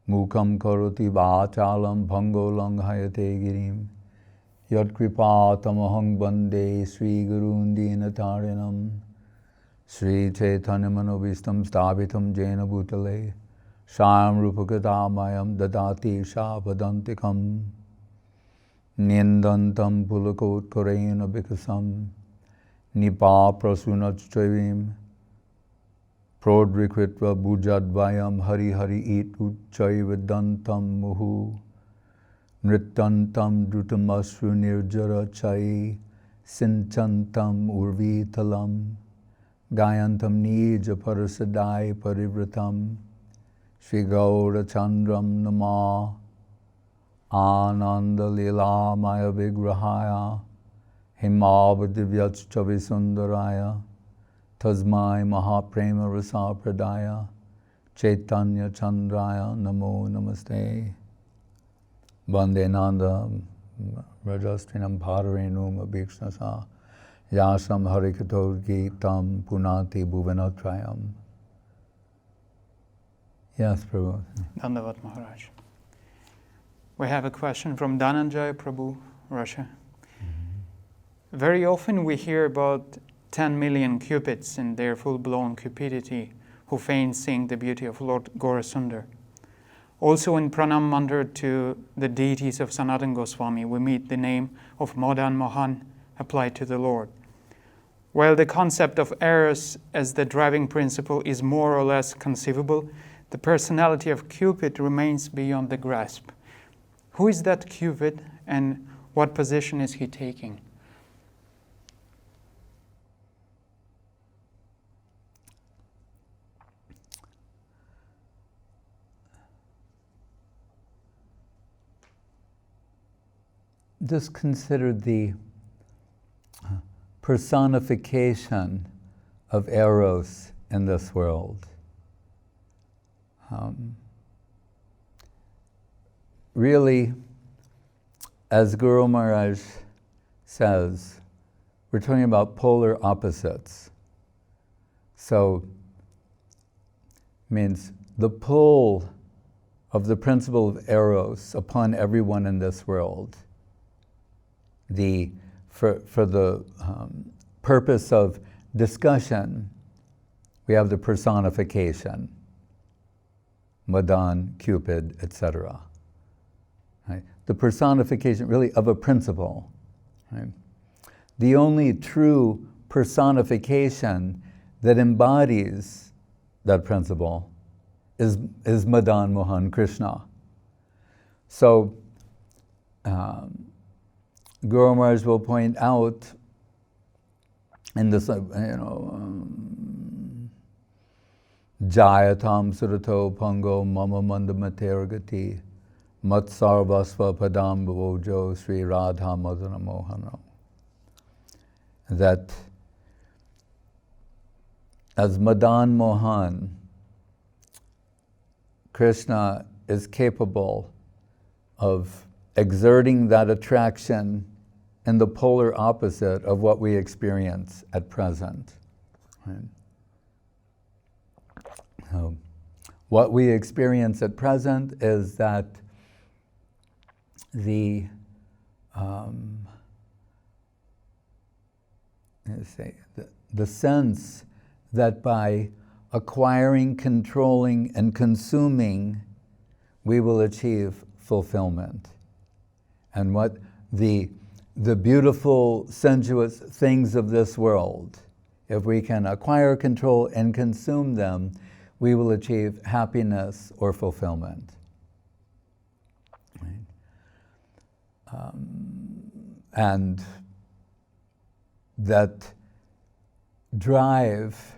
Mukam karoti vāchalam bhango langhayate girim. Yat kripa tamahang bande Sri Gurun Dinatarinam. Sri Chaitanya Manovistam Stavitam Jena Bhutale. Shayam Rupakadamayam Dadati Shapadantikam. Nindantam Pulakot Korena Bikasam. Nipa Prasunachayim. Prodrikritva Bhujadvayam Hari Hari It Uchay Vedantam Muhu. Nrittantam Drutamasru Nirjara Chai. Sinchantam Urvitalam. Gayantam Nija Parasadai Parivratam. Shri Gaura Chandram Nama. Ananda Lila Maya Vigrahaya. Himavadivyach Chavisundaraya. Tasmai Mahaprema Rasa Pradaya. Chaitanya Chandraya Namo Namaste. Vande Nanda Rajastrinam Bhadarenum Abhikshnasa. Yasam Harikato Gitam Punati Bhuvanatrayam. Yes, Prabhu. Dandavat Maharaj. We have a question from Dhananjay Prabhu, Russia. Very often we hear about 10 million Cupids in their full-blown cupidity who feign seeing the beauty of Lord Gaurasundar. Also in praṇām-mantram to the deities of Sanātan Goswāmī, we meet the name of Madan-Mohan applied to the Lord. While the concept of Eros as the driving principle is more or less conceivable, the personality of Cupid remains beyond the grasp. Who is that Cupid and what position is he taking? Just consider the personification of Eros in this world. Really, as Guru Maharaj says, we're talking about polar opposites. So, means the pull of the principle of Eros upon everyone in this world. For the purpose of discussion, we have the personification, Madan, Cupid, etc. Right? The personification really of a principle. Right? The only true personification that embodies that principle is Madan-Mohan Krishna. So, Guru Maharaj will point out in this, Jayatam Surato Pango Mama Mandamatergati Matsarvasva Padam Bhavojo Sri Radha Madana-Mohan. That as Madan-Mohan, Krishna is capable of exerting that attraction in the polar opposite of what we experience at present. Right? So, what we experience at present is that the sense that by acquiring, controlling, and consuming, we will achieve fulfillment. And what the beautiful, sensuous things of this world, if we can acquire, control, and consume them, we will achieve happiness or fulfillment. Right? And that drive,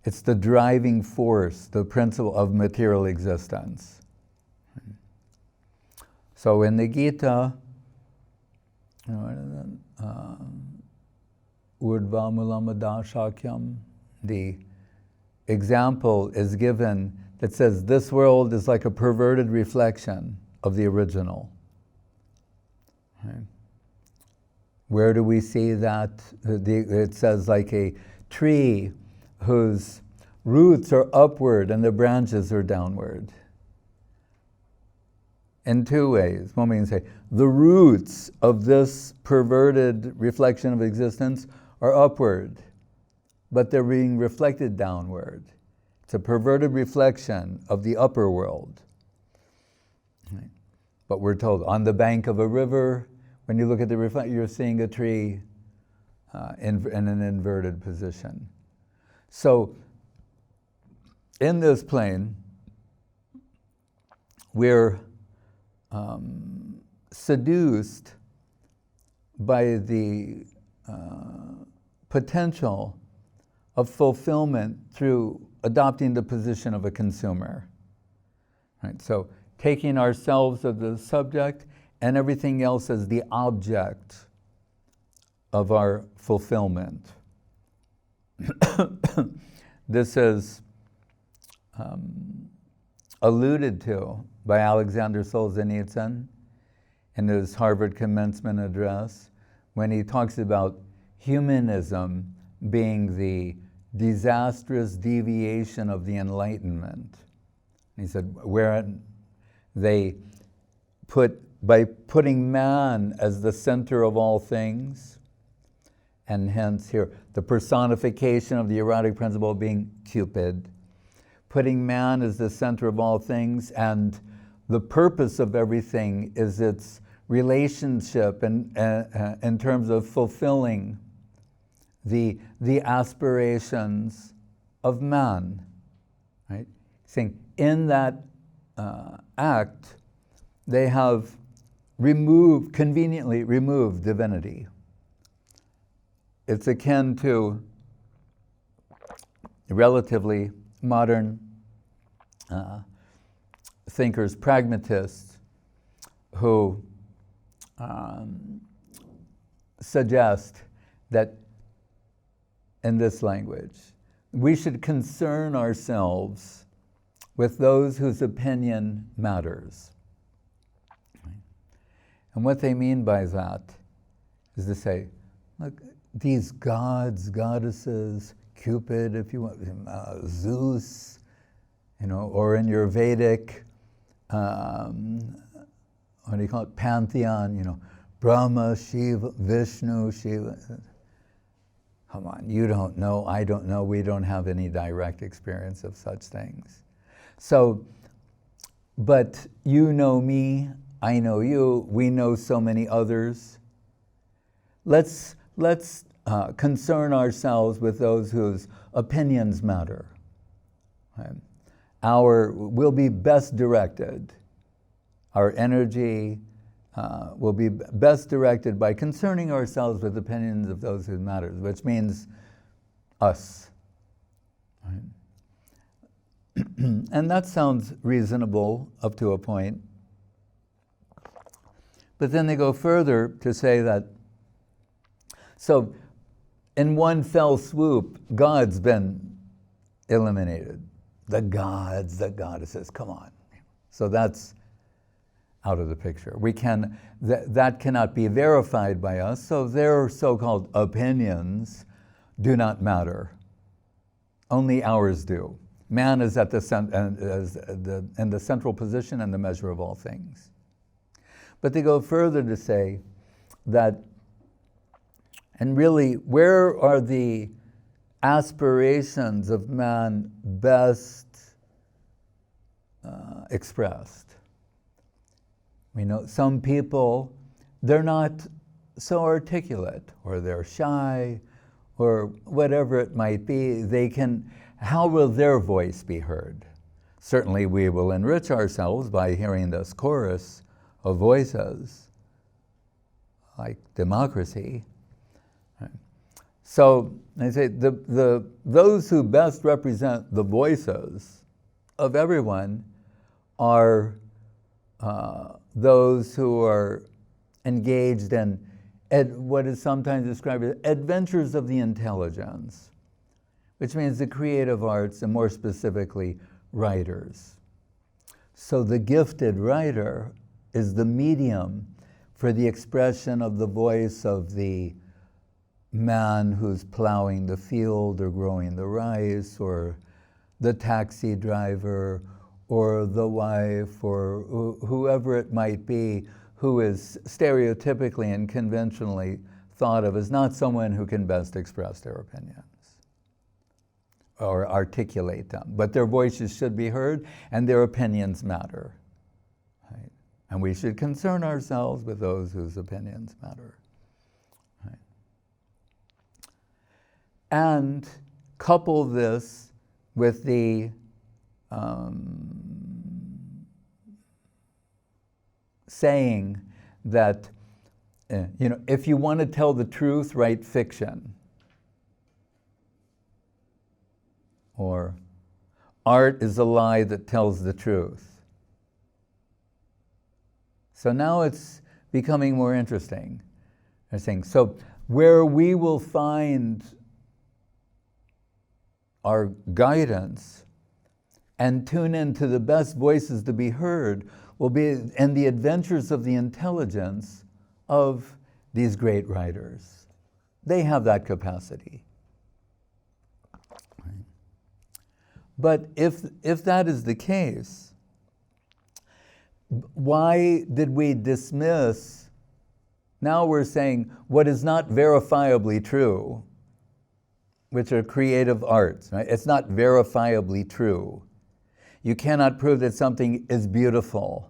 it's the driving force, the principle of material existence. Right? So in the Gita, Urdhva Mulamada Shakyam, the example is given that says this world is like a perverted reflection of the original. Right? Where do we see that? It says like a tree whose roots are upward and the branches are downward. in two ways. One, we can say the roots of this perverted reflection of existence are upward, but they're being reflected downward. It's a perverted reflection of the upper world. But we're told on the bank of a river, when you look at the reflection, you're seeing a tree in an inverted position. So in this plane, we're seduced by the potential of fulfillment through adopting the position of a consumer. Right? So taking ourselves as the subject and everything else as the object of our fulfillment. This is alluded to by Alexander Solzhenitsyn in his Harvard commencement address when he talks about humanism being the disastrous deviation of the Enlightenment. He said, wherein they by putting man as the center of all things, and hence here, the personification of the erotic principle being Cupid, putting man as the center of all things, and the purpose of everything is its relationship and in terms of fulfilling the aspirations of man, right? Saying in that act, they have conveniently removed divinity. It's akin to relatively modern thinkers, pragmatists, who suggest that in this language, we should concern ourselves with those whose opinion matters. And what they mean by that is to say, look, these gods, goddesses, Cupid, if you want, Zeus, or in your Vedic, what do you call it, pantheon, Brahma, Shiva, Vishnu, Shiva. Come on, you don't know, I don't know, we don't have any direct experience of such things. So, but you know me, I know you, we know so many others. Let's concern ourselves with those whose opinions matter. Right? We'll be best directed. Our energy will be best directed by concerning ourselves with opinions of those who matter, which means us. Right? And that sounds reasonable up to a point. But then they go further to say that, so in one fell swoop, God's been eliminated. The gods, the goddesses, come on. So that's out of the picture. That cannot be verified by us, so their so-called opinions do not matter. Only ours do. Man is at in the central position and the measure of all things. But they go further to say that, and really, where are the aspirations of man best expressed? We know some people, they're not so articulate, or they're shy, or whatever it might be. How will their voice be heard? Certainly we will enrich ourselves by hearing this chorus of voices, like democracy. Right? So they say those who best represent the voices of everyone are those who are engaged in what is sometimes described as adventures of the intelligence, which means the creative arts, and more specifically, writers. So the gifted writer is the medium for the expression of the voice of the man who's plowing the field or growing the rice, or the taxi driver, or the wife, or whoever it might be, who is stereotypically and conventionally thought of as not someone who can best express their opinions or articulate them. But their voices should be heard, and their opinions matter. Right? And we should concern ourselves with those whose opinions matter. Right? And couple this with the saying that, if you want to tell the truth, write fiction. Or, art is a lie that tells the truth. So now it's becoming more interesting. They're saying, so where we will find our guidance and tune into the best voices to be heard will be in the adventures of the intelligence of these great writers. They have that capacity. But if that is the case, why did we dismiss? Now we're saying what is not verifiably true, which are creative arts, right? It's not verifiably true. You cannot prove that something is beautiful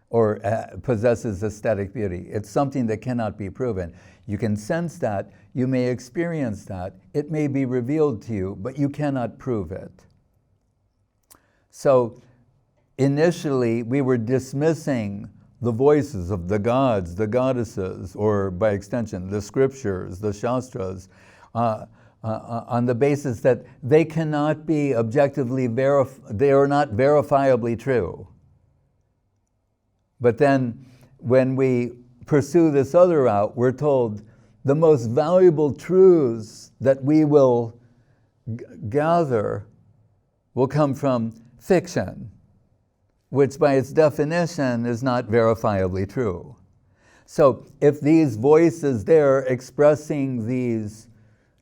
or possesses aesthetic beauty. It's something that cannot be proven. You can sense that, you may experience that, it may be revealed to you, but you cannot prove it. So initially we were dismissing the voices of the gods, the goddesses, or by extension, the scriptures, the shastras, on the basis that they cannot be objectively they are not verifiably true. But then when we pursue this other route, we're told the most valuable truths that we will gather will come from fiction, which by its definition is not verifiably true. So if these voices there expressing these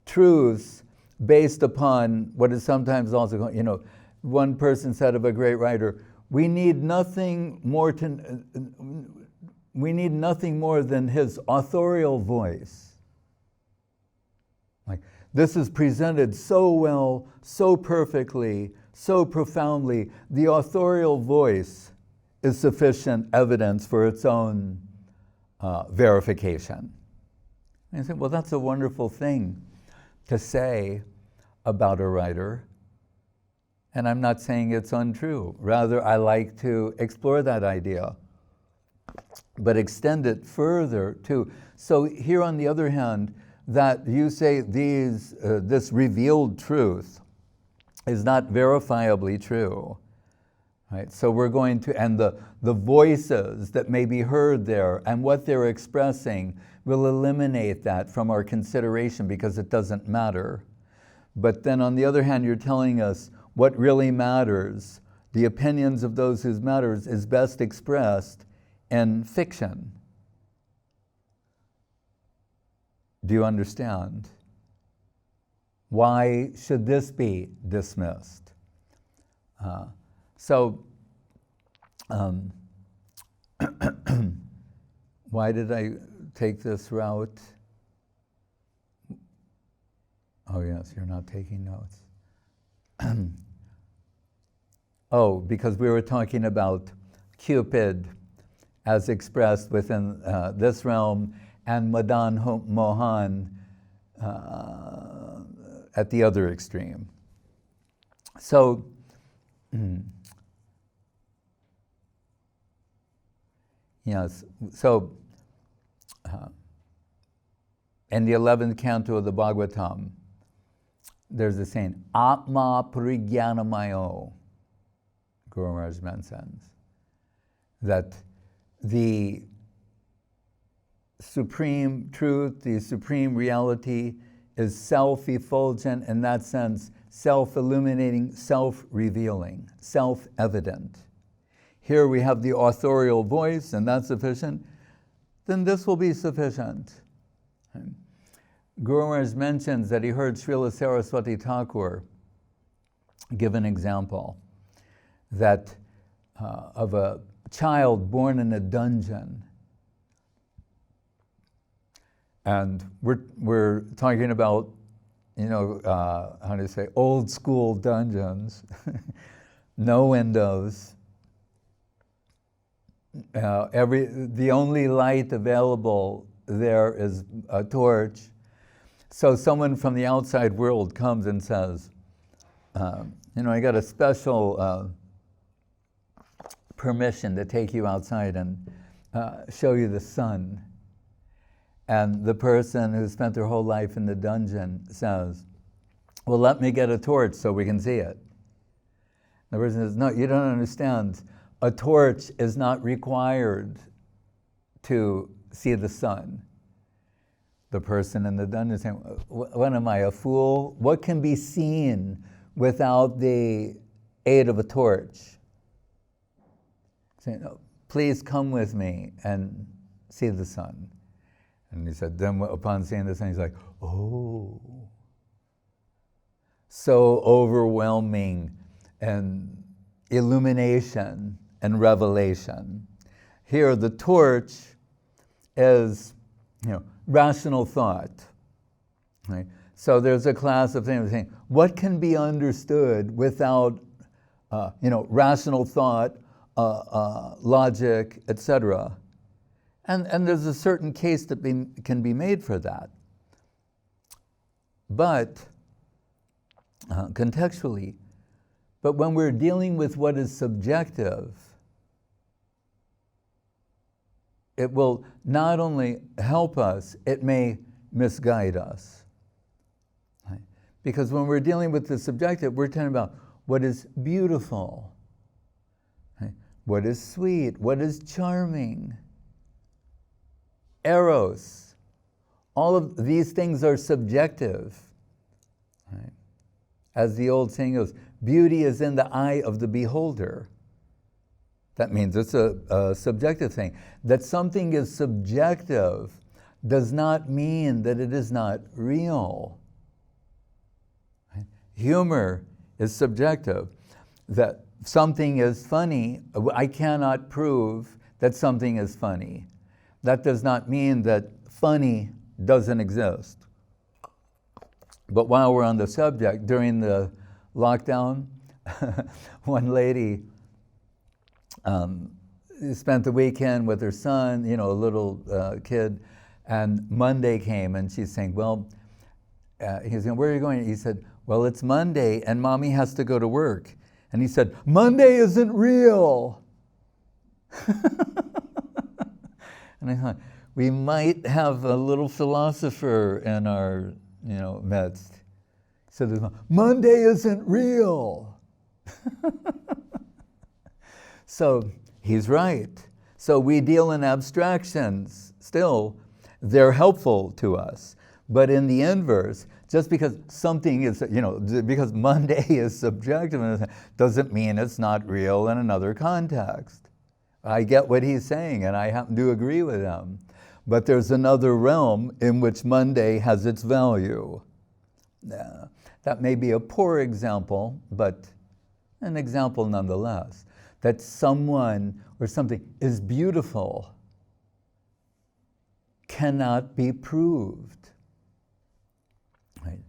truths based upon what is sometimes also called, one person said of a great writer, we need nothing more than his authorial voice. Like, this is presented so well, so perfectly, so profoundly. The authorial voice is sufficient evidence for its own verification. And I said, well, that's a wonderful thing to say about a writer. And I'm not saying it's untrue. Rather, I like to explore that idea, but extend it further too. So here on the other hand, that you say this revealed truth is not verifiably true, right? So we're going to, and the voices that may be heard there and what they're expressing will eliminate that from our consideration because it doesn't matter. But then on the other hand, you're telling us what really matters, the opinions of those who matters, is best expressed in fiction. Do you understand? Why should this be dismissed? Why did I take this route? Oh yes, you're not taking notes. Oh, because we were talking about Cupid as expressed within this realm and Madan-Mohan at the other extreme. So, yes, so in the 11th canto of the Bhagavatam, there's a saying, Atma Parigyānamayo, Guru Maharaj mentions, that the supreme truth, the supreme reality is self-effulgent, in that sense, self-illuminating, self-revealing, self-evident. Here we have the authorial voice, and that's sufficient, then this will be sufficient. Guru Maharaj mentions that he heard Srila Saraswati Thakur give an example, that of a child born in a dungeon. And we're talking about, how do you say, old school dungeons, no windows. The only light available there is a torch. So someone from the outside world comes and says, I got a special permission to take you outside and show you the sun. And the person who spent their whole life in the dungeon says, well, let me get a torch so we can see it. The person says, no, you don't understand. A torch is not required to see the sun. The person in the dungeon is saying, what am I, a fool? What can be seen without the aid of a torch? Saying, no, please come with me and see the sun. And he said, then upon seeing the sun, he's like, oh. So overwhelming and illumination and revelation. Here, the torch is, rational thought. Right? So there's a class of things saying, what can be understood without, rational thought, logic, etc. And there's a certain case that can be made for that. But contextually, but when we're dealing with what is subjective, it will not only help us, it may misguide us. Right? Because when we're dealing with the subjective, we're talking about what is beautiful, right? What is sweet, what is charming. Eros. All of these things are subjective. Right? As the old saying goes, beauty is in the eye of the beholder. That means it's a subjective thing. That something is subjective does not mean that it is not real. Right? Humor is subjective. That something is funny, I cannot prove that something is funny. That does not mean that funny doesn't exist. But while we're on the subject, during the lockdown, one lady spent the weekend with her son, a little kid, and Monday came and she's saying, well, he's going, where are you going? He said, well, it's Monday and mommy has to go to work. And he said, Monday isn't real. And I thought, we might have a little philosopher in our, midst. He said, Monday isn't real. So he's right. So we deal in abstractions still. They're helpful to us. But in the inverse, just because something is, because Monday is subjective doesn't mean it's not real in another context. I get what he's saying, and I happen to agree with him. But there's another realm in which Monday has its value. That may be a poor example, but an example nonetheless. That someone or something is beautiful cannot be proved. Right?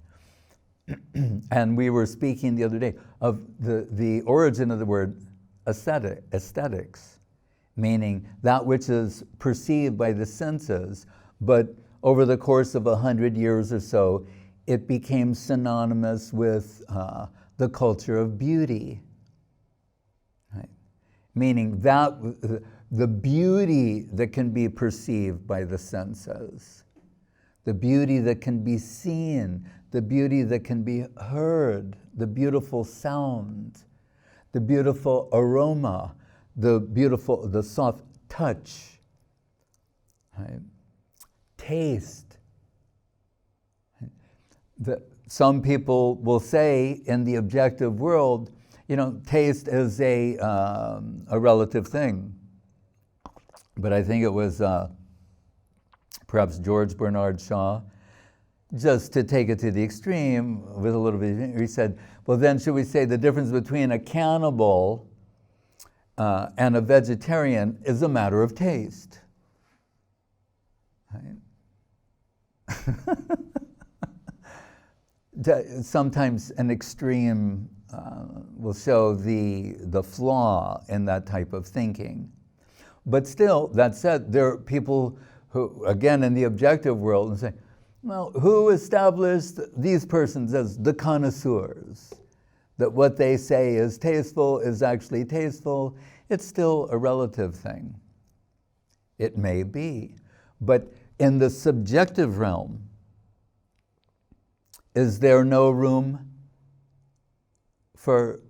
And we were speaking the other day of the origin of the word aesthetics, meaning that which is perceived by the senses, but over the course of 100 years or so, it became synonymous with the culture of beauty. Right? Meaning that the beauty that can be perceived by the senses, the beauty that can be seen, the beauty that can be heard, the beautiful sound, the beautiful aroma, the soft touch, right? Taste. Some people will say in the objective world, taste is a relative thing. But I think it was perhaps George Bernard Shaw, just to take it to the extreme with a little bit, he said, well then should we say the difference between a cannibal and a vegetarian is a matter of taste. Right? Sometimes an extreme will show the flaw in that type of thinking. But still, that said, there are people who, again, in the objective world, and say, well, who established these persons as the connoisseurs? That what they say is tasteful is actually tasteful. It's still a relative thing. It may be. But in the subjective realm, is there no room for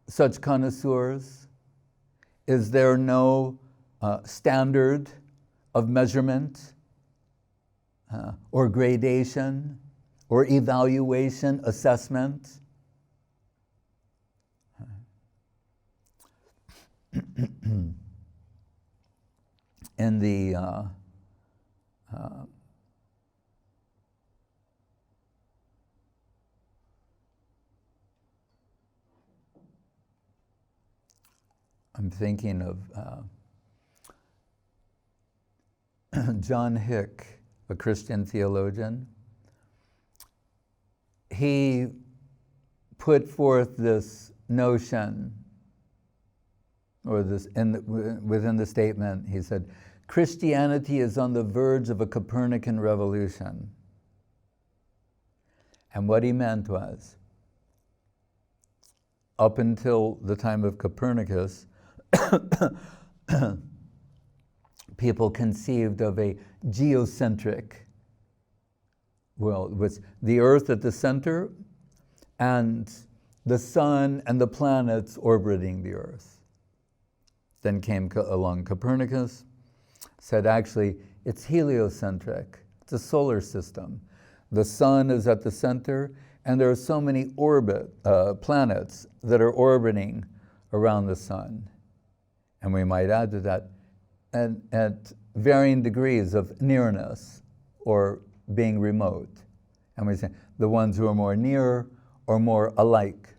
such connoisseurs? Is there no standard of measurement or gradation or evaluation, assessment? In the I'm thinking of John Hick, a Christian theologian. He put forth this notion, or this within the statement, he said, Christianity is on the verge of a Copernican revolution. And what he meant was, up until the time of Copernicus, people conceived of a geocentric world, with the Earth at the center and the sun and the planets orbiting the Earth. Then came along Copernicus, said actually it's heliocentric, it's a solar system. The sun is at the center, and there are so many planets that are orbiting around the sun. And we might add to that, and at varying degrees of nearness or being remote. And we say the ones who are more near or more alike.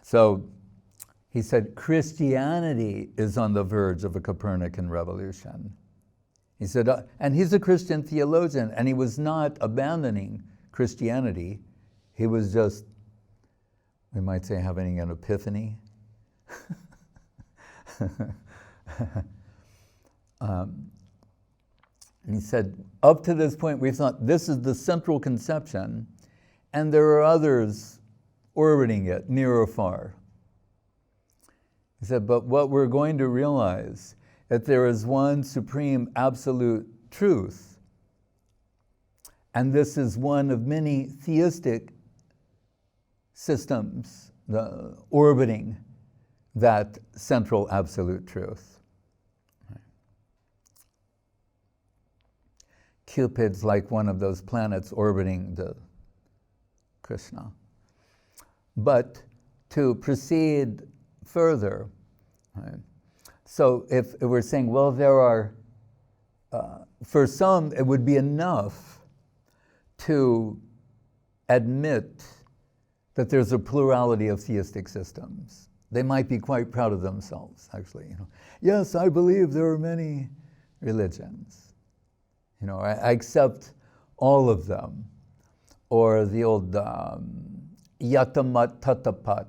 So he said Christianity is on the verge of a Copernican revolution. He said, and he's a Christian theologian, and he was not abandoning Christianity. He was just, we might say, having an epiphany. He said, up to this point, we thought this is the central conception, and there are others orbiting it, near or far. He said, but what we're going to realize that there is one supreme absolute truth, and this is one of many theistic systems orbiting that central absolute truth. Cupid's like one of those planets orbiting the Krishna. But to proceed further, right? So if we're saying, well, there are, for some, it would be enough to admit that there's a plurality of theistic systems. They might be quite proud of themselves, actually. You know, yes, I believe there are many religions. You know, I accept all of them. Or the old yatamat tatapat.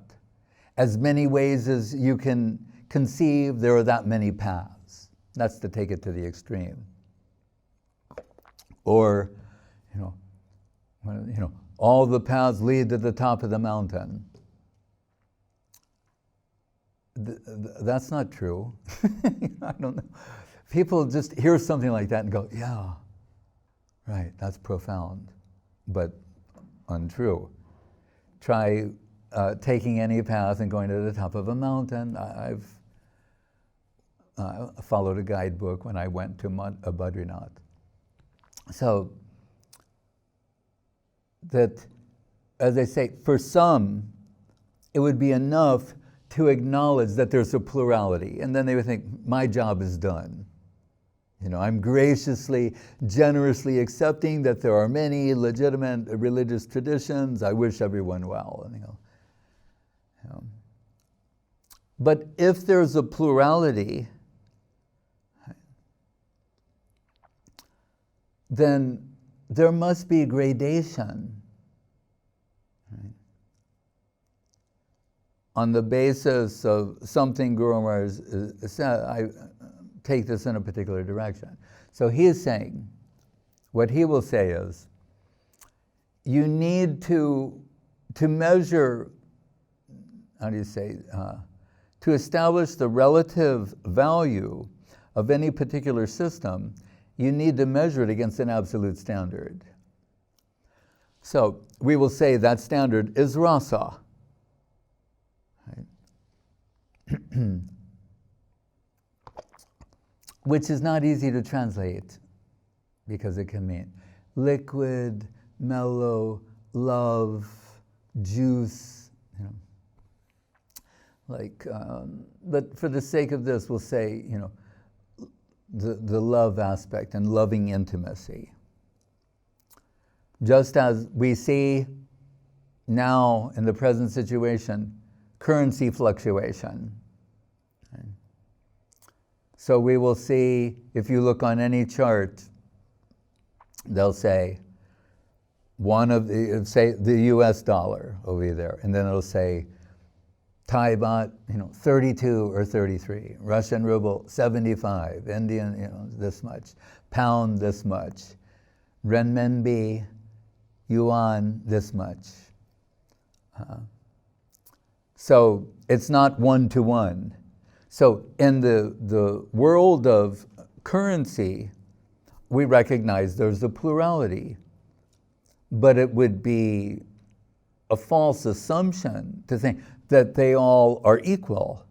As many ways as you can conceive, there are that many paths. That's to take it to the extreme. Or, you know, all the paths lead to the top of the mountain. That's not true. I don't know. People just hear something like that and go, yeah, right, that's profound, but untrue. Try taking any path and going to the top of a mountain. I've followed a guidebook when I went to Badrinath. So that, as I say, for some, it would be enough to acknowledge that there's a plurality, and then they would think, my job is done. You know, I'm graciously, generously accepting that there are many legitimate religious traditions. I wish everyone well. And, But if there's a plurality, then there must be gradation. Right? On the basis of something Guru Maharaj said, I take this in a particular direction. So he is saying, what he will say is, you need to measure, how do you say, to establish the relative value of any particular system, you need to measure it against an absolute standard. So we will say that standard is Rasa. Right? Which is not easy to translate because it can mean liquid, mellow, love, juice, you know. Like, but for the sake of this, we'll say, you know, the love aspect and loving intimacy. Just as we see now in the present situation, currency fluctuation. Okay. So we will see, if you look on any chart, they'll say, say the US dollar over there, and then it'll say Thai baht, 32 or 33, Russian ruble, 75, Indian, this much, pound, this much, renminbi, yuan, this much. So it's not one-to-one. So in the world of currency, we recognize there's a plurality, but it would be a false assumption to think that they all are equal.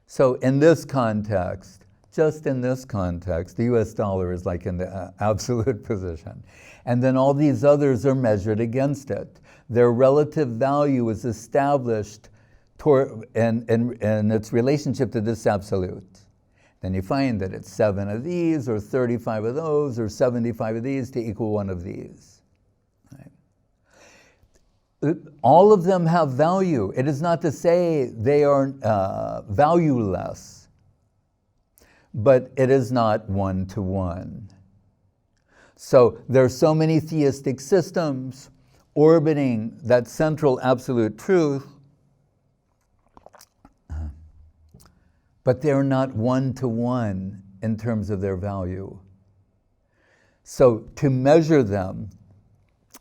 So in this context, just in this context, the US dollar is like in the absolute position. And then all these others are measured against it. Their relative value is established in its relationship to this absolute. Then you find that it's 7 of these, or 35 of those, or 75 of these to equal 1 of these. All of them have value. It is not to say they are valueless, but it is not one-to-one. So there are so many theistic systems orbiting that central absolute truth, but they're not one-to-one in terms of their value. So to measure them,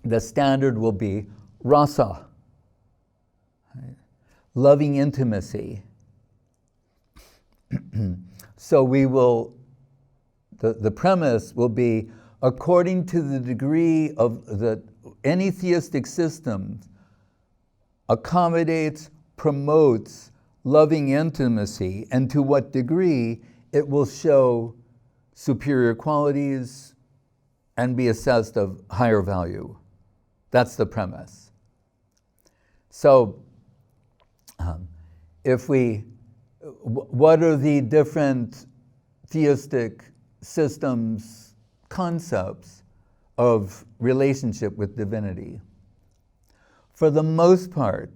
the standard will be Rasa, right? Loving intimacy. So we will, the premise will be, according to the degree of any theistic system accommodates, promotes loving intimacy, and to what degree it will show superior qualities and be assessed of higher value. That's the premise. So, what are the different theistic systems, concepts of relationship with divinity? For the most part,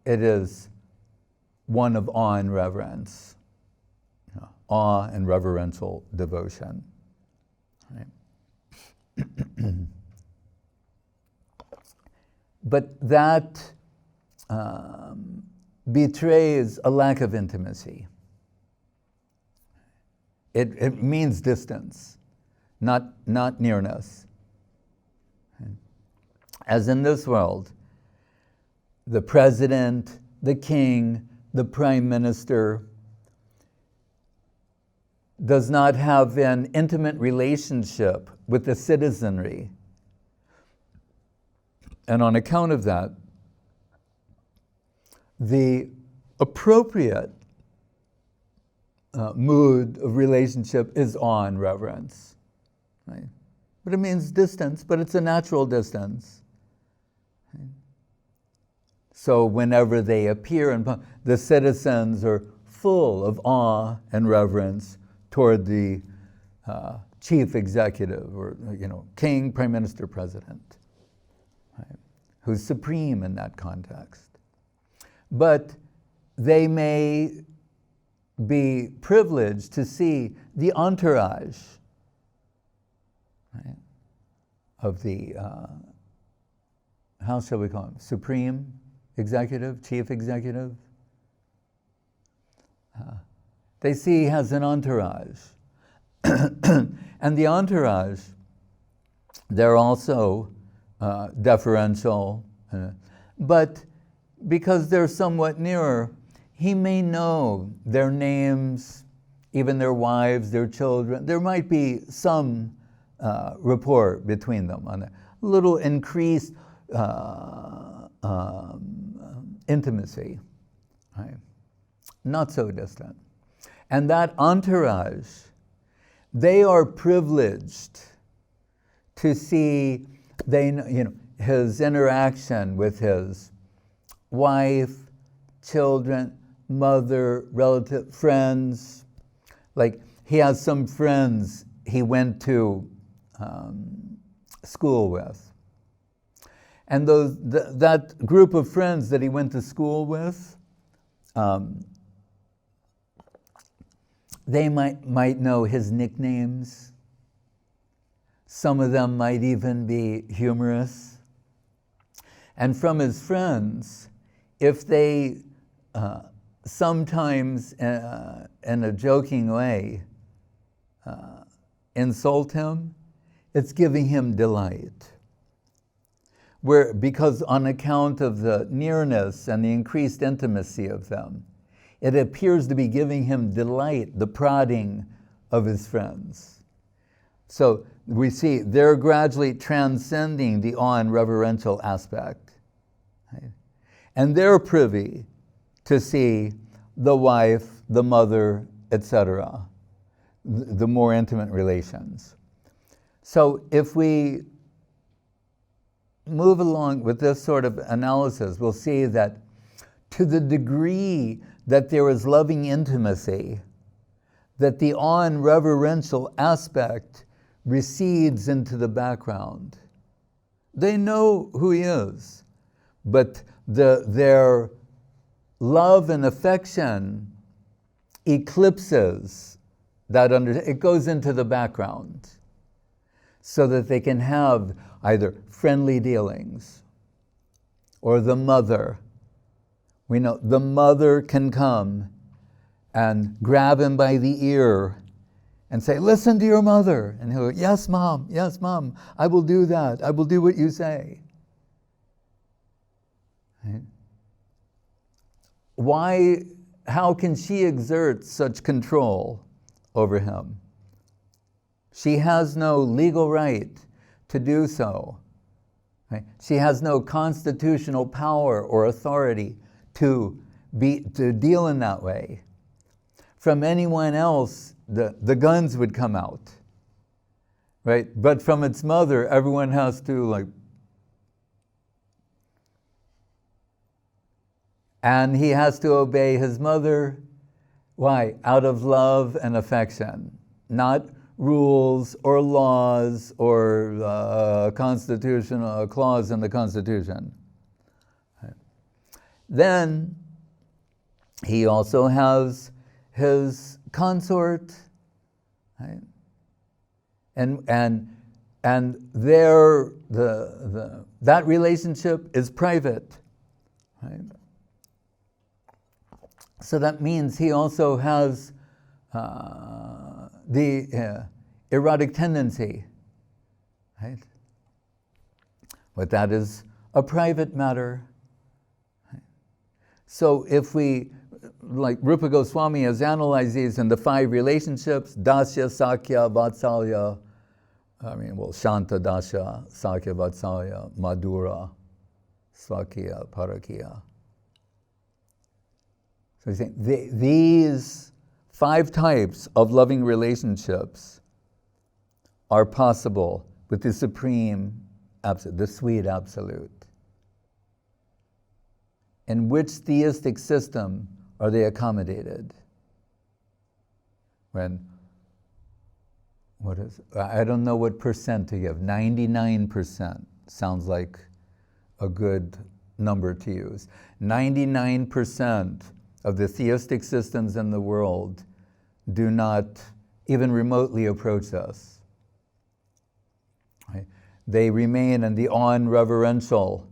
it is one of awe and reverence, awe and reverential devotion. Right? But that betrays a lack of intimacy. It means distance, not nearness. As in this world, the president, the king, the prime minister does not have an intimate relationship with the citizenry. And on account of that, the appropriate mood of relationship is awe and reverence. Right? But it means distance, but it's a natural distance. Right? So whenever they appear, the citizens are full of awe and reverence toward the chief executive, or king, prime minister, president. Right? who's supreme in that context. But they may be privileged to see the entourage, right, of the, how shall we call him, supreme executive, chief executive. They see he has an entourage. And the entourage, they're also deferential, but because they're somewhat nearer, he may know their names, even their wives, their children. There might be some rapport between them, on a little increased intimacy, right? Not so distant. And that entourage, they are privileged to see, his interaction with his wife, children, mother, relative, friends. Like, he has some friends he went to school with. And that group of friends that he went to school with, they might know his nicknames. Some of them might even be humorous. And from his friends, if they sometimes, in a joking way, insult him, it's giving him delight. Because on account of the nearness and the increased intimacy of them, it appears to be giving him delight, the prodding of his friends. So we see they're gradually transcending the awe and reverential aspect. Right? And they're privy to see the wife, the mother, etc., the more intimate relations. So if we move along with this sort of analysis, we'll see that to the degree that there is loving intimacy, that the awe and reverential aspect recedes into the background. They know who he is, but their love and affection eclipses that it goes into the background so that they can have either friendly dealings or the mother. We know the mother can come and grab him by the ear and say, "Listen to your mother." And he'll go, yes, mom, I will do that. I will do what you say. Right? How can she exert such control over him? She has no legal right to do so. Right? She has no constitutional power or authority to deal in that way. From anyone else, the guns would come out, right? But from its mother, everyone has to and he has to obey his mother. Why? Out of love and affection, not rules or laws or constitutional clause in the Constitution. Then he also has his consort, right? And that relationship is private, right? So that means he also has the erotic tendency, right? But that is a private matter. Right? So if we, like Rupa Goswami has analyzed these in the 5 relationships, Dasya, Sakya, Vatsalya, Shanta, Dasya, Sakya, Vatsalya, Madhura, Svakya, Parakya. So he's saying these 5 types of loving relationships are possible with the supreme absolute, the sweet absolute. In which theistic system are they accommodated? I don't know what percent to give. 99% sounds like a good number to use. 99% of the theistic systems in the world do not even remotely approach us. Right? They remain in the awe-reverential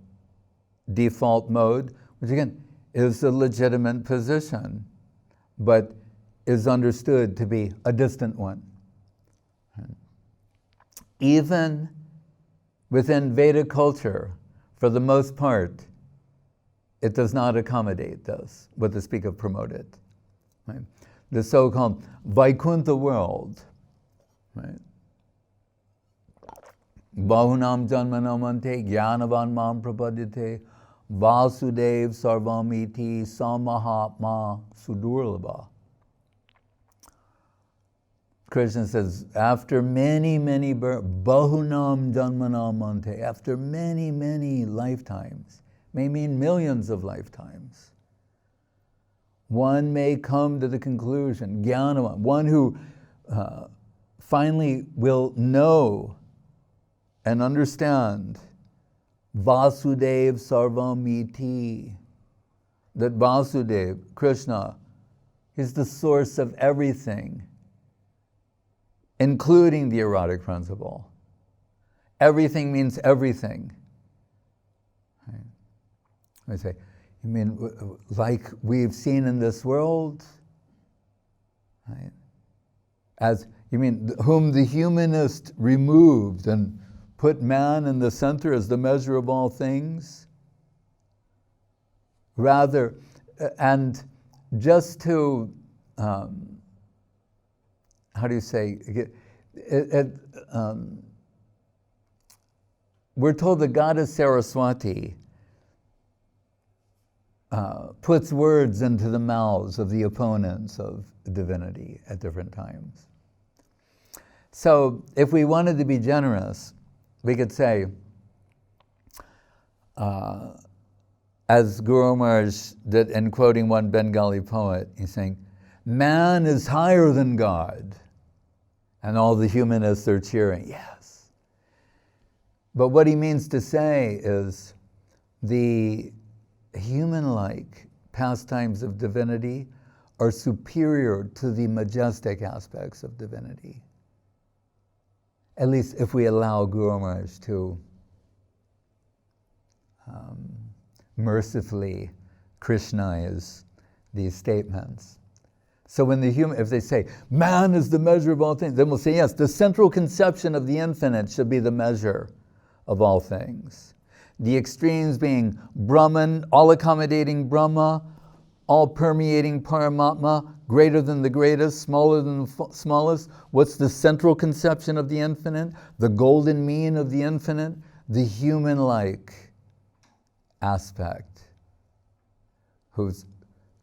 default mode, which again is a legitimate position, but is understood to be a distant one. Even within Vedic culture, for the most part, it does not accommodate this, what the speak of promote it. Right? The so-called Vaikuntha world, right? Bahunam janmanamante jnanavan mam prapadite vasudev sarvamiti samahatma sudurlabha. Krishna says, after many, many births, bahunam janmanamante, after many, many lifetimes, may mean millions of lifetimes, one may come to the conclusion, jnanavan, one who finally will know and understand Vasudev Sarvamiti, that Vasudev, Krishna, is the source of everything, including the erotic principle. Everything means everything. Right? I say, you mean like we've seen in this world? Right? As you mean whom the humanist removed and put man in the center as the measure of all things? Rather, and just to, how do you say, we're told the goddess Saraswati puts words into the mouths of the opponents of divinity at different times. So if we wanted to be generous, we could say, as Guru Maharaj did in quoting one Bengali poet, he's saying, man is higher than God. And all the humanists are cheering, yes. But what he means to say is the human-like pastimes of divinity are superior to the majestic aspects of divinity. At least if we allow Guru Maharaj to mercifully Krishnaize these statements. So when if they say, man is the measure of all things, then we'll say, yes, the central conception of the infinite should be the measure of all things. The extremes being Brahman, all-accommodating Brahma, all-permeating Paramatma, greater than the greatest, smaller than the smallest. What's the central conception of the infinite? The golden mean of the infinite? The human-like aspect, whose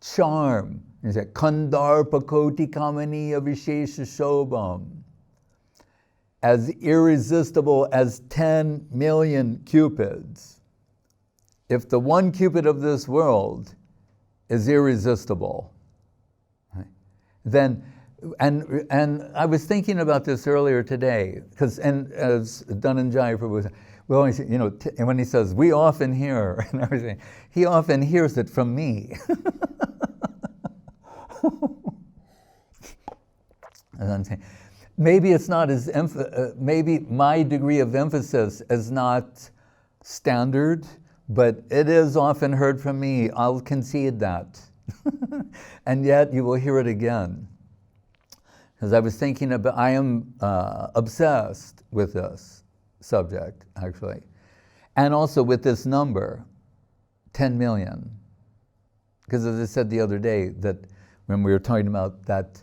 charm is that Kandarpakoti Kamaniya Vishesha Shobham, as irresistible as 10 million Cupids. If the one Cupid of this world is irresistible, right, then, and I was thinking about this earlier today, because, and as Dhananjaya Prabhu said, we always, and when he says, we often hear, and everything, he often hears it from me. And I'm saying, maybe it's not as, maybe my degree of emphasis is not standard, but it is often heard from me. I'll concede that. And yet you will hear it again. Because I was thinking about, I am obsessed with this subject, actually. And also with this number, 10 million. Because as I said the other day, that when we were talking about that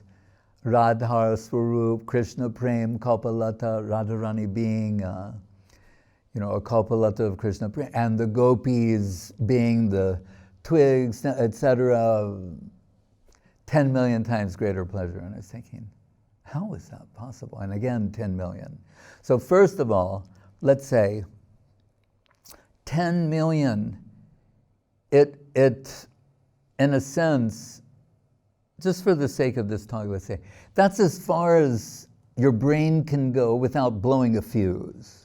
Radhar Swarup, Krishna Prem, Kapalata, Radharani being, a Kapalata of Krishna Prem, and the gopis being the twigs, etc., 10 million times greater pleasure. And I was thinking, how is that possible? And again, 10 million. So first of all, let's say 10 million, it in a sense, just for the sake of this talk, let's say, that's as far as your brain can go without blowing a fuse.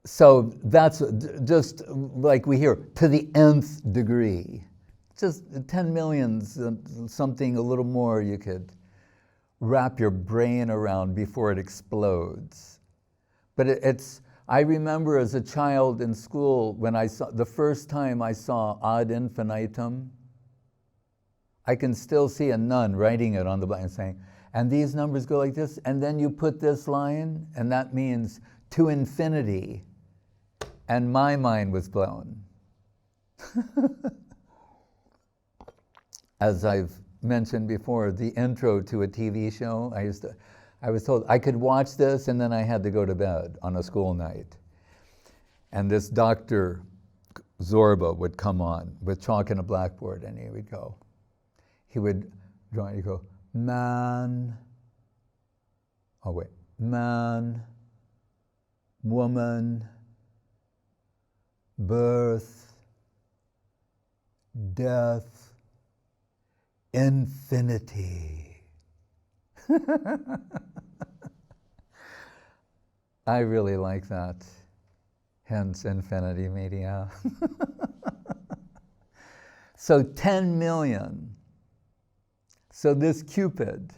So that's just like we hear, to the nth degree. Just 10 millions, something a little more you could wrap your brain around before it explodes. But I remember as a child in school when the first time I saw ad infinitum, I can still see a nun writing it on the black and saying, and these numbers go like this, and then you put this line, and that means to infinity. And my mind was blown. As I've mentioned before, the intro to a TV show, I was told I could watch this and then I had to go to bed on a school night. And this Dr. Zorba would come on with chalk and a blackboard, and he would go. He would draw, he'd go, man, woman, birth, death, infinity. I really like that. Hence, infinity media. So 10 million. So this Cupid,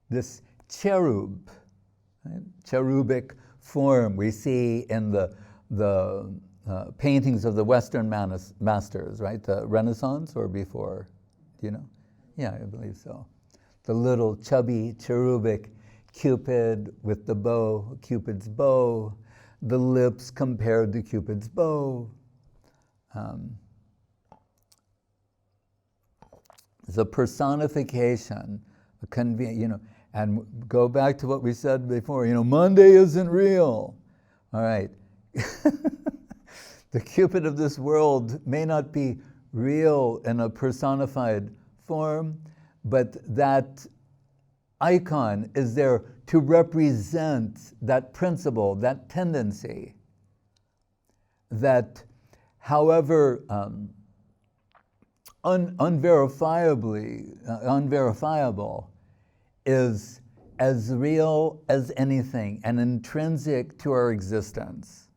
this cherub, right? Cherubic form we see in the paintings of the Western masters, right? The Renaissance or before, do you know? Yeah, I believe so. The little chubby cherubic Cupid with the bow, Cupid's bow, the lips compared to Cupid's bow. The personification, and go back to what we said before, Monday isn't real. All right. The Cupid of this world may not be real in a personified form, but that icon is there to represent that principle, that tendency, that however unverifiable, is as real as anything and intrinsic to our existence.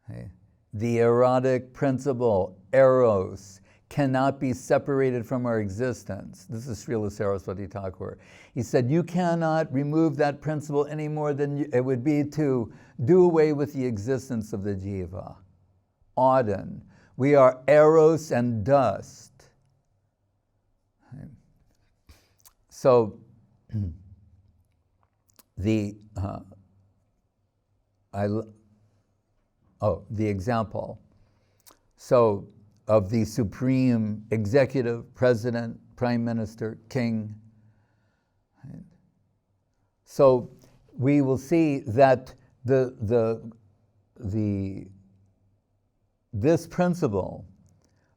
Okay. The erotic principle, Eros, cannot be separated from our existence. This is Srila Saraswati Thakur. He said, you cannot remove that principle any more than it would be to do away with the existence of the jiva. Auden. We are Eros and dust. So, the example. So, of the supreme executive, president, prime minister, king. So we will see that this principle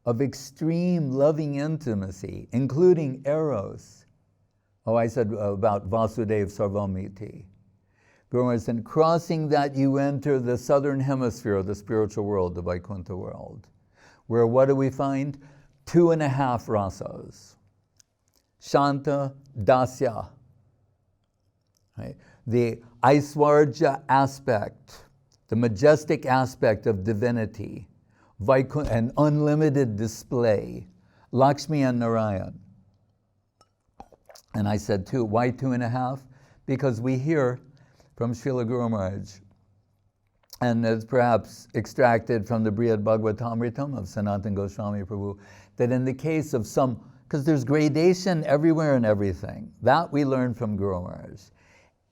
of extreme loving intimacy, including Eros. I said about Vasudev Sarvamiti. And crossing that, you enter the southern hemisphere of the spiritual world, the Vaikuntha world, where what do we find? 2.5 rasas. Shanta, Dasya. Right? The Aiswarja aspect, the majestic aspect of divinity, an unlimited display, Lakshmi and Narayan. And I said why 2.5? Because we hear from Srila Guru Maharaj, and it's perhaps extracted from the Brihad Bhagavatamritam of Sanātan Goswami Prabhu, that in the case of because there's gradation everywhere and everything. That we learn from Guru Maharaj.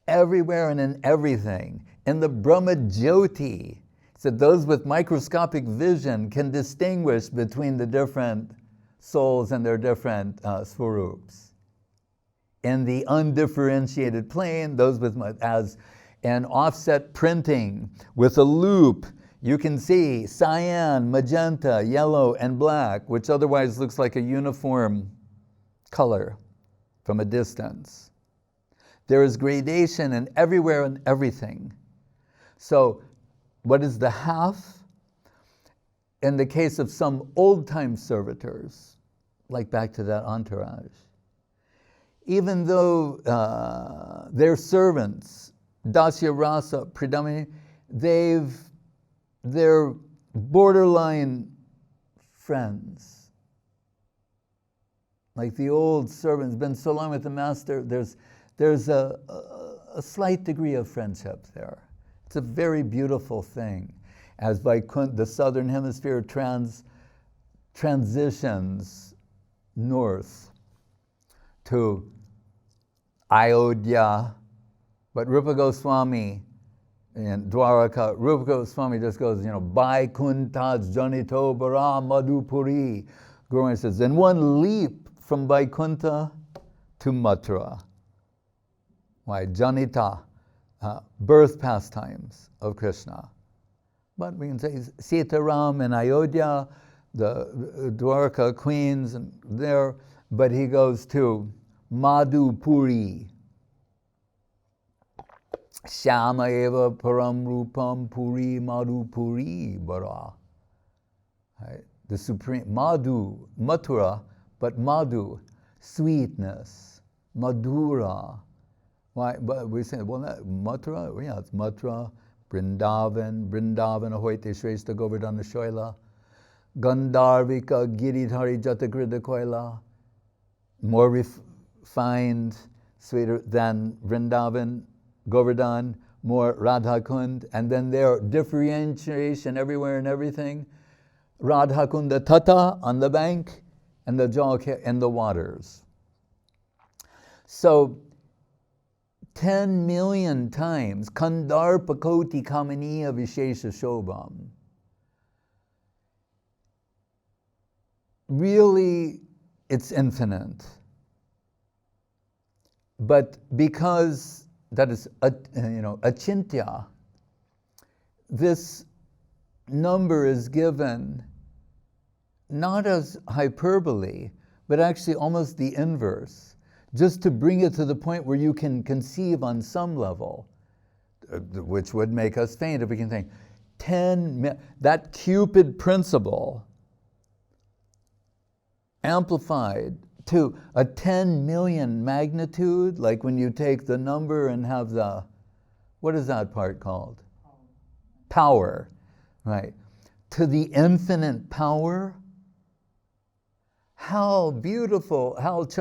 Everywhere and in everything. In the Brahma Jyoti, so those with microscopic vision can distinguish between the different souls and their different swarups. In the undifferentiated plane, those with as an offset printing with a loop, you can see cyan, magenta, yellow, and black, which otherwise looks like a uniform color from a distance. There is gradation in everywhere and everything. So, what is the half? In the case of some old-time servitors, like back to that entourage, even though their servants, Dasya Rasa, predominantly, they're borderline friends. Like the old servants, been so long with the master, there's a slight degree of friendship there. It's a very beautiful thing. As the southern hemisphere transitions north to Ayodhya, but Rupa Goswami in Dwaraka, Rupa Goswami just goes, Vaikunthaj Janito Bara Madhupuri. Guru says, in one leap from Vaikuntha to Mathura. Why? Janita, birth pastimes of Krishna. But we can say Sitaram and Ayodhya, the Dwaraka queens, and there, but he goes to Madhupuri. Shama eva param rupam puri Madhupuri bara. Right? The supreme Madhu, Mathura, but Madhu, sweetness, Madhura. Why? But we say, well, Mathura, yeah, it's Mathura, Vrindavan ahoite Shrestha Govardhana Shoila, Gandharvika Giridhari Jatakrida Koila, more refined, sweeter than Vrindavan, Govardhan, more Radha Kund, and then their differentiation everywhere and everything. Radha Kunda Tata on the bank, and the Jal in the waters. So 10 million times, Kandarpakoti Kamaniya Vishesha Shobham. Really, it's infinite. But because that is, achintya, this number is given not as hyperbole, but actually almost the inverse, just to bring it to the point where you can conceive on some level, which would make us faint if we can think, that Cupid principle amplified to a 10 million magnitude, like when you take the number and have the, what is that part called? Power, right? To the infinite power. How beautiful,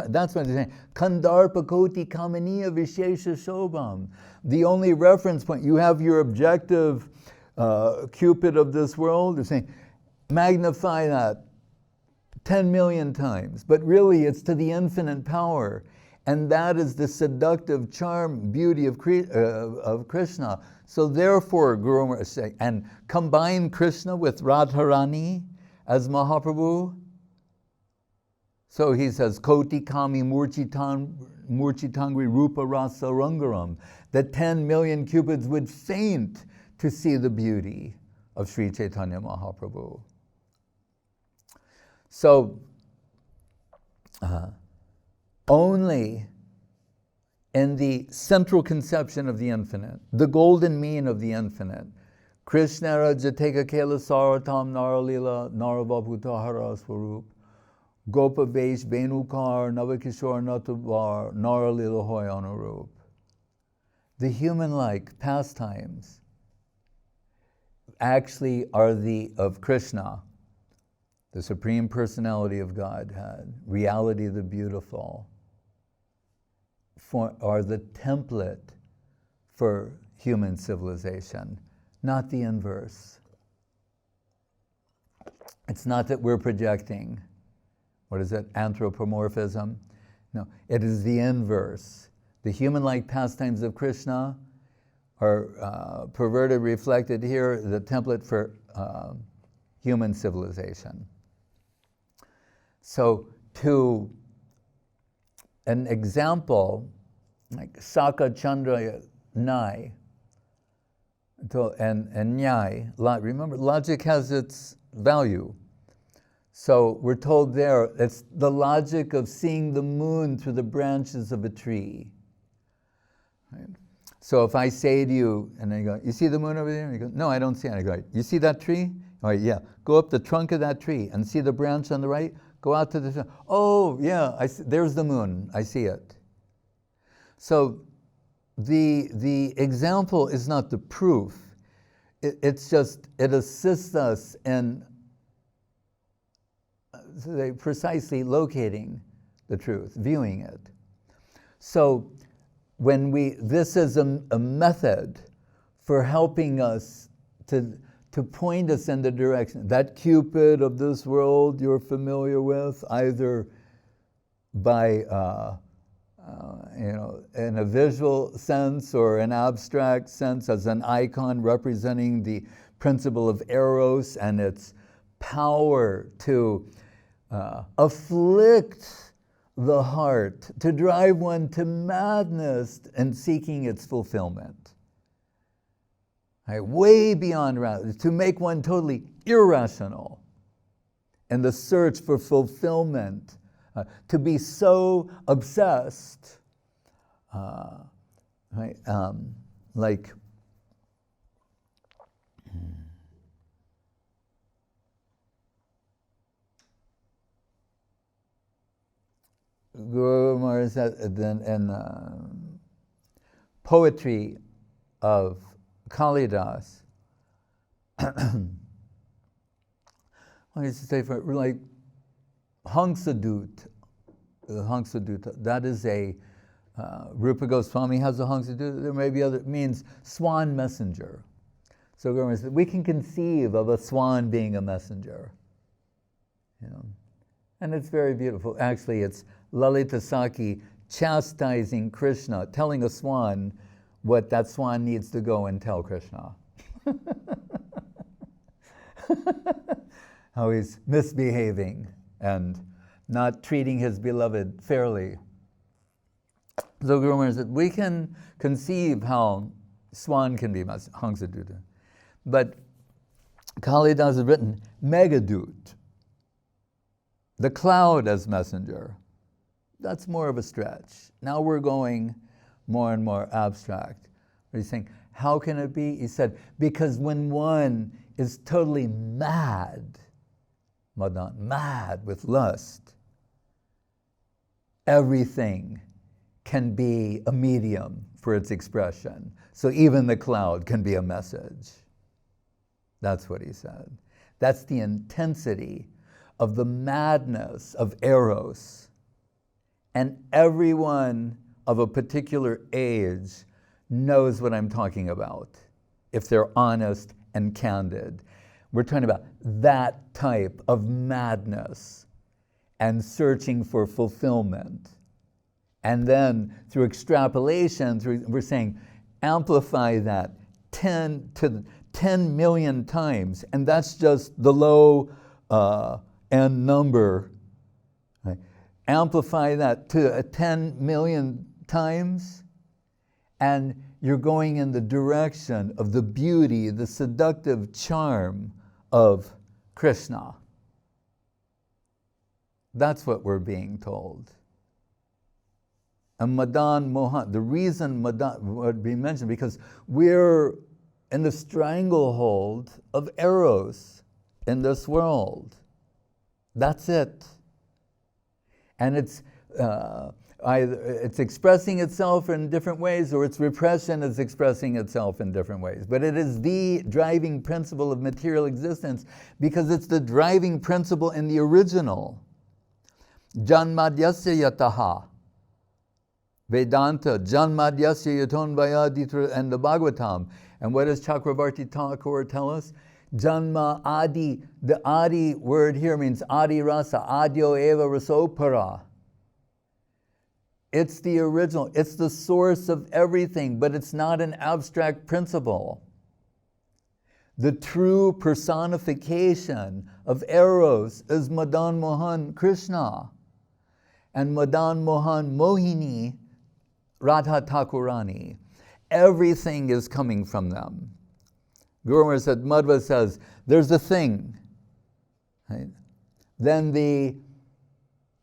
that's what they're saying. Kandarpakoti Kamaniya Vishesha Shobham. The only reference point, you have your objective Cupid of this world, they're saying, magnify that 10 million times. But really, it's to the infinite power. And that is the seductive charm, beauty of Krishna. So therefore, Guru is saying, and combine Krishna with Radharani as Mahaprabhu. So he says, Koti Kami Murchitangri Rupa Rasa Rangaram. The 10 million Cupids would faint to see the beauty of Sri Chaitanya Mahaprabhu. So, only in the central conception of the infinite, the golden mean of the infinite, Krishnara Jateka Kela Saratam Naralila Naravabhutahara Swarup, Gopa Vesh Venukar Navakishore Natavar Naralila Hoyanurup. The human-like pastimes actually are of Krishna, the Supreme Personality of Godhead, reality of the beautiful, are the template for human civilization, not the inverse. It's not that we're projecting, what is it, anthropomorphism? No, it is the inverse. The human-like pastimes of Krishna are perverted, reflected here, the template for human civilization. So to an example, like Saka Chandra Nai, and Nyai, remember, logic has its value. So we're told there, it's the logic of seeing the moon through the branches of a tree. Right? So if I say to you, and I go, you see the moon over there? And you go, no, I don't see it. I go, you see that tree? All right, yeah. Go up the trunk of that tree and see the branch on the right. Go out to the, oh yeah, there's the moon, I see it. So the example is not the proof. It's just, it assists us in precisely locating the truth, viewing it. So when this is a method for helping us to point us in the direction. That Cupid of this world you're familiar with, either by in a visual sense or an abstract sense as an icon representing the principle of Eros and its power to afflict the heart, to drive one to madness and seeking its fulfillment. Right? Way beyond, to make one totally irrational in the search for fulfillment, to be so obsessed, right? Like Guru Maharaj said in poetry of Kalidas, what does it say for like Hangsadut? That is a Rupa Goswami has a Hangsadut. There may be other, it means swan messenger. So Guru Maharaj said we can conceive of a swan being a messenger, and it's very beautiful. Actually, it's Lalita Saki chastising Krishna, telling a swan what that swan needs to go and tell Krishna. How he's misbehaving and not treating his beloved fairly. So Guru Maharaj said, we can conceive how swan can be Hangsaduta. But Kalidas has written Megadut, the cloud as messenger. That's more of a stretch. Now we're going more and more abstract. He's saying, how can it be? He said, because when one is totally mad, mad with lust, everything can be a medium for its expression. So even the cloud can be a message. That's what he said. That's the intensity of the madness of Eros. And everyone of a particular age knows what I'm talking about, if they're honest and candid. We're talking about that type of madness and searching for fulfillment. And then through extrapolation, we're saying amplify that 10 million times, and that's just the low end number. Right? Amplify that to 10 million times, and you're going in the direction of the beauty, the seductive charm of Krishna. That's what we're being told. And Madan-Mohan, the reason Madan would be mentioned, because we're in the stranglehold of Eros in this world. That's it. And it's either it's expressing itself in different ways, or its repression is expressing itself in different ways. But it is the driving principle of material existence, because it's the driving principle in the original. Janmadyasya yataha. Vedanta, Janmadyasya yatonvayaditra, and the Bhagavatam. And what does Chakravarti Thakur tell us? Janma Adi, the Adi word here means Adi Rasa, Adyo Eva Rasopara. It's the original, it's the source of everything, but it's not an abstract principle. The true personification of Eros is Madan-Mohan Krishna, and Madan-Mohan Mohini, Radha Thakurani. Everything is coming from them. Guru Maharaj said, Madhva says, there's a thing. Right? Then the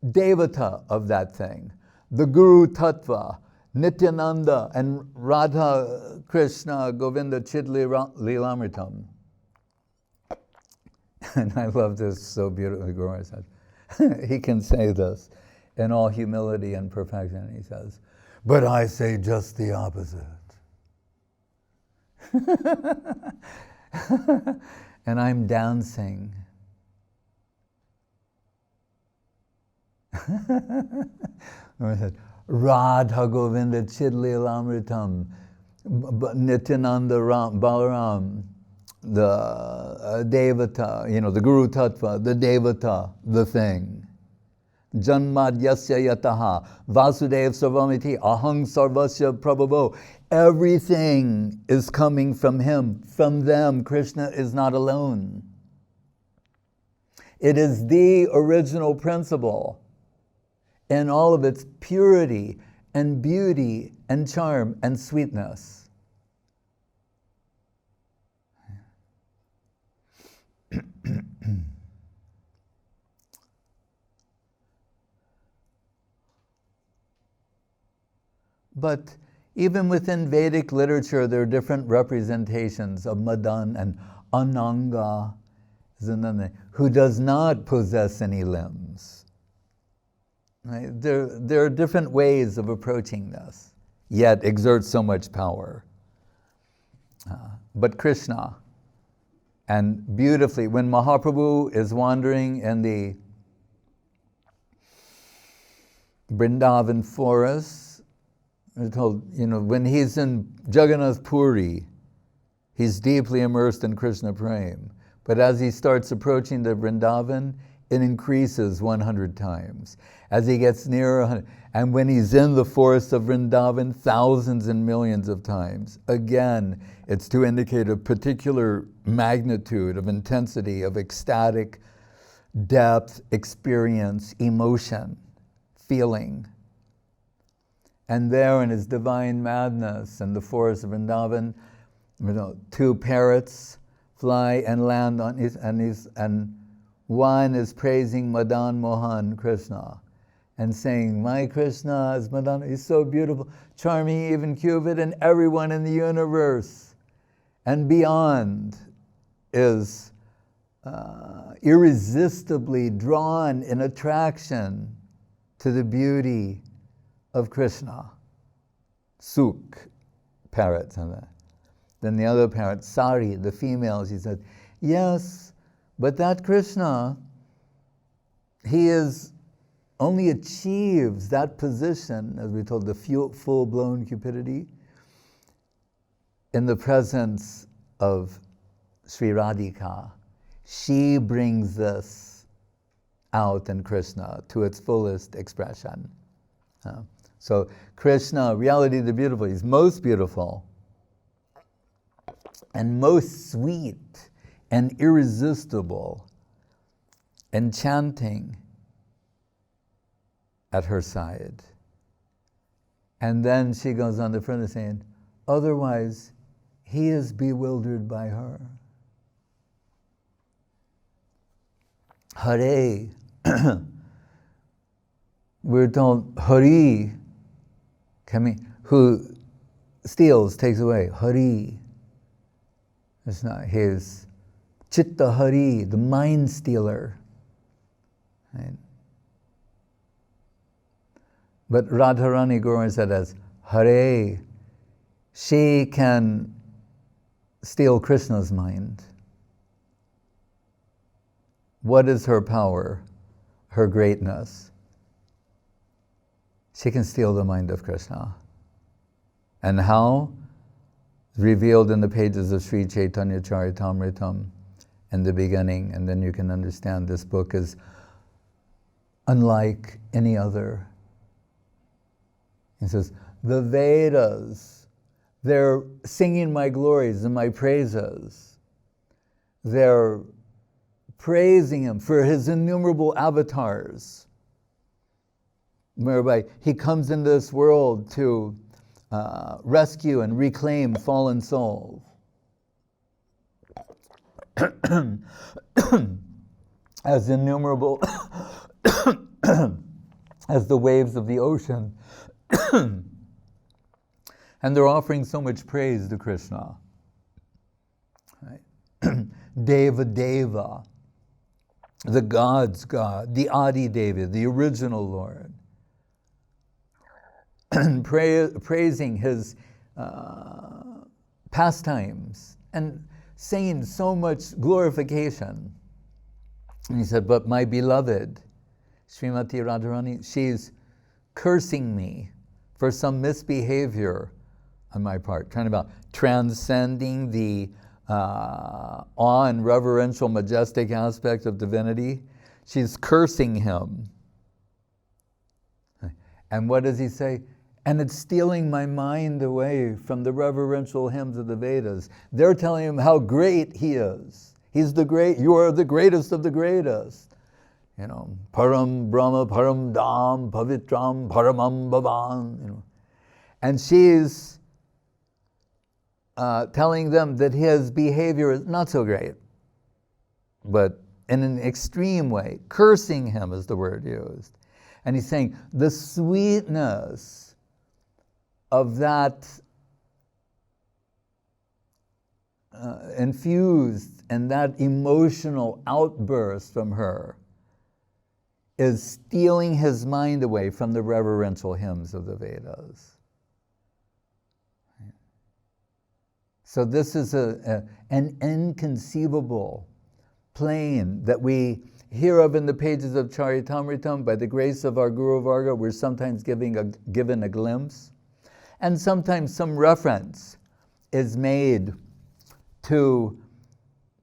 devata of that thing, the Guru Tattva, Nityananda, and Radha Krishna Govinda Chidli Lilamritam. And I love this so beautifully, Guru Maharaj said. He can say this in all humility and perfection. He says, but I say just the opposite. And I'm dancing. Radha Govinda Chidlilamritam, Nityananda Balaram, the Devata, the Guru Tattva, the Devata, the thing. Janmad Yasya Yataha, Vasudev Sarvamiti, Ahang Sarvasya Prabhavo. Everything is coming from him, from them. Krishna is not alone. It is the original principle in all of its purity and beauty and charm and sweetness. But even within Vedic literature, there are different representations of Madan and Ananga, who does not possess any limbs. Right? There are different ways of approaching this, yet exerts so much power. But Krishna, and beautifully, when Mahaprabhu is wandering in the Vrindavan forest, we're told, when he's in Jagannath Puri, he's deeply immersed in Krishna Prem. But as he starts approaching the Vrindavan, it increases 100 times. As he gets nearer, and when he's in the forest of Vrindavan, thousands and millions of times. Again, it's to indicate a particular magnitude of intensity, of ecstatic depth, experience, emotion, feeling. And there in his divine madness in the forest of Vrindavan, two parrots fly and land on and one is praising Madan-Mohan Krishna and saying, my Krishna is Madan, he's so beautiful, charming even Cupid and everyone in the universe. And beyond is irresistibly drawn in attraction to the beauty of Krishna. Suk, parrots and that. Then the other parrot, Sari, the female, she said, yes, but that Krishna, he only achieves that position, as we told, the full-blown cupidity, in the presence of Sri Radhika. She brings this out in Krishna to its fullest expression. So Krishna, reality the beautiful, he's most beautiful and most sweet and irresistible, enchanting at her side. And then she goes on the further saying, otherwise, he is bewildered by her. Hare, we're told, Hari, who steals, takes away, Hari. It's not his Chitta Hari, the mind stealer. Right? But Radharani Gauranga said as Hare, she can steal Krishna's mind. What is her power, her greatness? She can steal the mind of Krishna. And how? Revealed in the pages of Sri Chaitanya Charitamritam in the beginning, and then you can understand this book is unlike any other. He says, the Vedas, they're singing my glories and my praises. They're praising him for his innumerable avatars, whereby he comes into this world to rescue and reclaim fallen souls. As innumerable as the waves of the ocean. And they're offering so much praise to Krishna. Right? Deva Deva, the God's God, the Adi Deva, the original Lord. praising his pastimes and saying so much glorification. And he said, but my beloved, Srimati Radharani, she's cursing me for some misbehavior on my part, trying about transcending the awe and reverential, majestic aspect of divinity. She's cursing him. And what does he say? And it's stealing my mind away from the reverential hymns of the Vedas. They're telling him how great he is. He's the great, you are the greatest of the greatest. You know, Param Brahma, Param Dham, Pavitram, Paramam Bhavan. You know. And she's telling them that his behavior is not so great, but in an extreme way. Cursing him is the word used. And he's saying the sweetness of that infused and that emotional outburst from her is stealing his mind away from the reverential hymns of the Vedas. So this is an inconceivable plane that we hear of in the pages of Charitamritam. By the grace of our Guru Varga, we're sometimes given a glimpse. And sometimes some reference is made to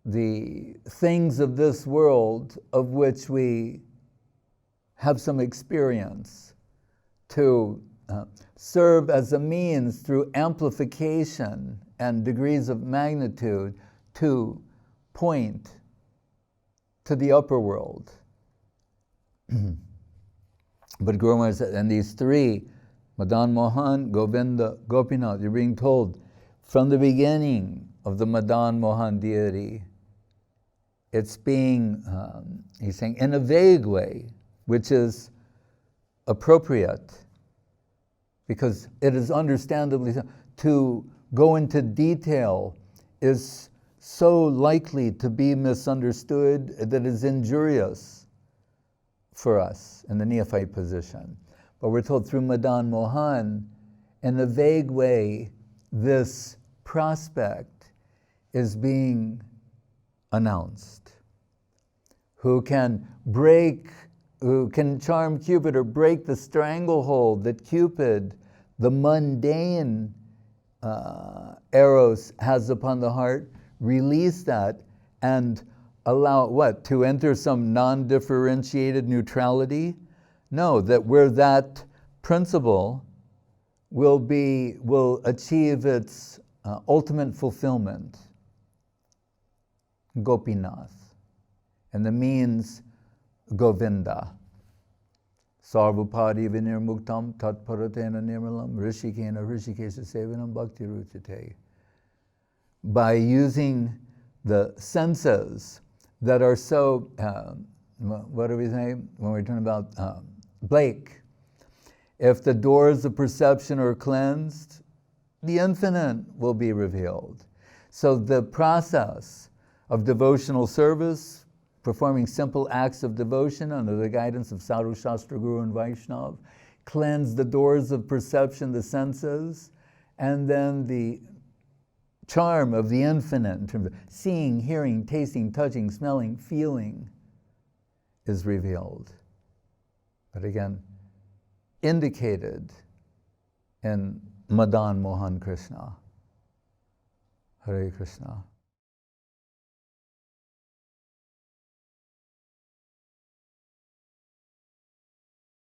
the things of this world of which we have some experience, to serve as a means through amplification and degrees of magnitude to point to the upper world. But Guru Maharaj said, and these three, Madan-Mohan, Govinda, Gopinath, you're being told from the beginning of the Madan-Mohan deity, it's being, he's saying, in a vague way, which is appropriate, because it is understandably, to go into detail is so likely to be misunderstood that is injurious for us in the neophyte position. But we're told through Madan-Mohan, in a vague way, this prospect is being announced. Who can charm Cupid or break the stranglehold that Cupid, the mundane Eros, has upon the heart, release that and allow what? To enter some non-differentiated neutrality? No, that where that principle will achieve its ultimate fulfillment. Gopinath. And the means Govinda. Sarvapadi vinirmuktam tat paratena nirmalam rishikena rishikesha sevanam bhakti ruchate. By using the senses that are so, what do we say when we're talking about Blake? If the doors of perception are cleansed, the infinite will be revealed. So the process of devotional service, performing simple acts of devotion under the guidance of Sadhu, Shastra, Guru, and Vaishnav, cleanse the doors of perception, the senses, and then the charm of the infinite in terms of seeing, hearing, tasting, touching, smelling, feeling is revealed. But again, indicated in Madan-Mohan Krishna. Hare Krishna.